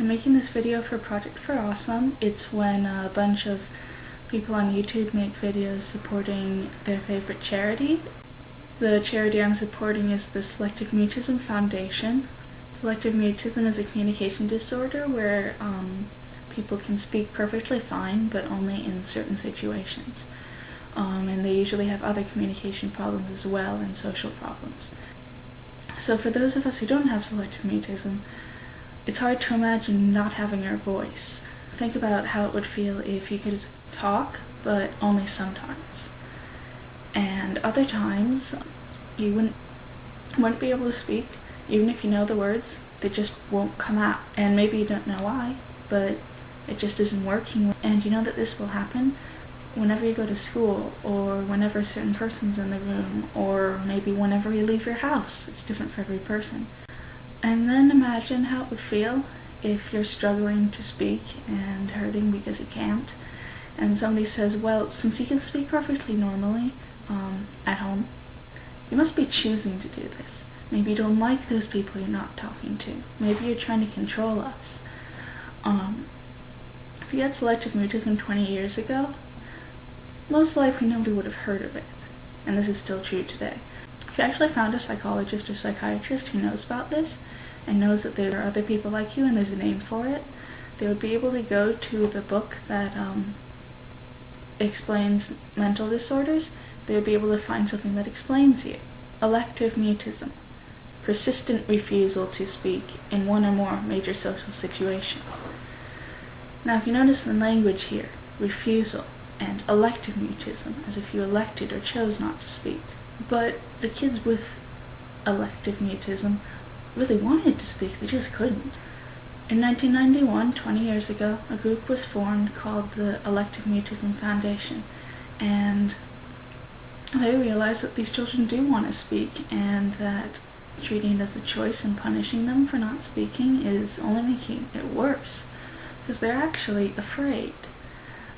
I'm making this video for Project for Awesome. It's when a bunch of people on YouTube make videos supporting their favorite charity. The charity I'm supporting is the Selective Mutism Foundation. Selective mutism is a communication disorder where people can speak perfectly fine, but only in certain situations. And they usually have other communication problems as well, and social problems. So for those of us who don't have selective mutism, it's hard to imagine not having our voice. Think about how it would feel if you could talk, but only sometimes. And other times, you wouldn't be able to speak, even if you know the words, they just won't come out. And maybe you don't know why, but it just isn't working. And you know that this will happen whenever you go to school, or whenever a certain person's in the room, or maybe whenever you leave your house. It's different for every person. And then imagine how it would feel if you're struggling to speak and hurting because you can't, and somebody says, well, since you can speak perfectly normally at home, you must be choosing to do this. Maybe you don't like those people you're not talking to. Maybe you're trying to control us. If you had selective mutism 20 years ago, most likely nobody would have heard of it, and this is still true today. If you actually found a psychologist or psychiatrist who knows about this, and knows that there are other people like you and there's a name for it, they would be able to go to the book that explains mental disorders. They would be able to find something that explains you. Elective mutism, persistent refusal to speak in one or more major social situations. Now if you notice the language here, refusal and elective mutism, as if you elected or chose not to speak. But the kids with elective mutism really wanted to speak, they just couldn't. In 1991, 20 years ago, a group was formed called the Selective Mutism Foundation, and they realized that these children do want to speak, and that treating it as a choice and punishing them for not speaking is only making it worse, because they're actually afraid.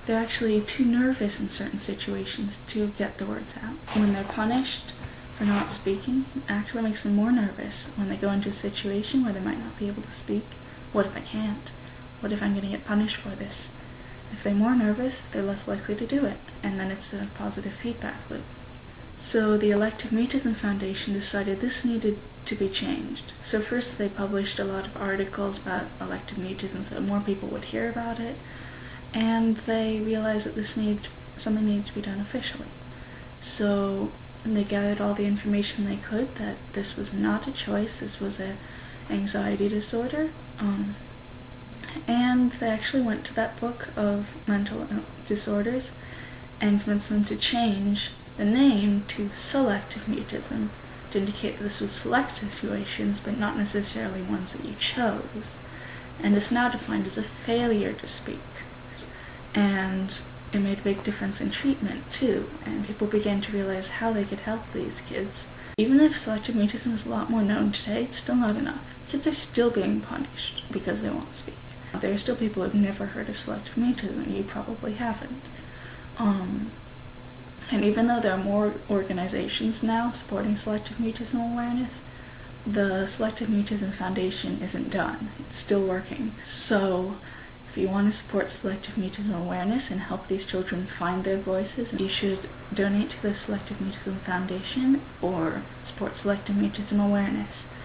They're actually too nervous in certain situations to get the words out. When they're punished for not speaking, it actually makes them more nervous when they go into a situation where they might not be able to speak. What if I can't? What if I'm going to get punished for this? If they're more nervous, they're less likely to do it, and then it's a positive feedback loop. So the Selective Mutism Foundation decided this needed to be changed. So first they published a lot of articles about elective mutism so more people would hear about it, and they realized that something needed to be done officially. So they gathered all the information they could that this was not a choice, this was an anxiety disorder, and they actually went to that book of mental disorders and convinced them to change the name to selective mutism to indicate that this was select situations but not necessarily ones that you chose, and it's now defined as a failure to speak. And it made a big difference in treatment too, and people began to realize how they could help these kids. Even if selective mutism is a lot more known today, it's still not enough. Kids are still being punished because they won't speak. There are still people who have never heard of selective mutism, you probably haven't. And even though there are more organizations now supporting selective mutism awareness, the Selective Mutism Foundation isn't done. It's still working. So if you want to support selective mutism awareness and help these children find their voices, you should donate to the Selective Mutism Foundation or support selective mutism awareness.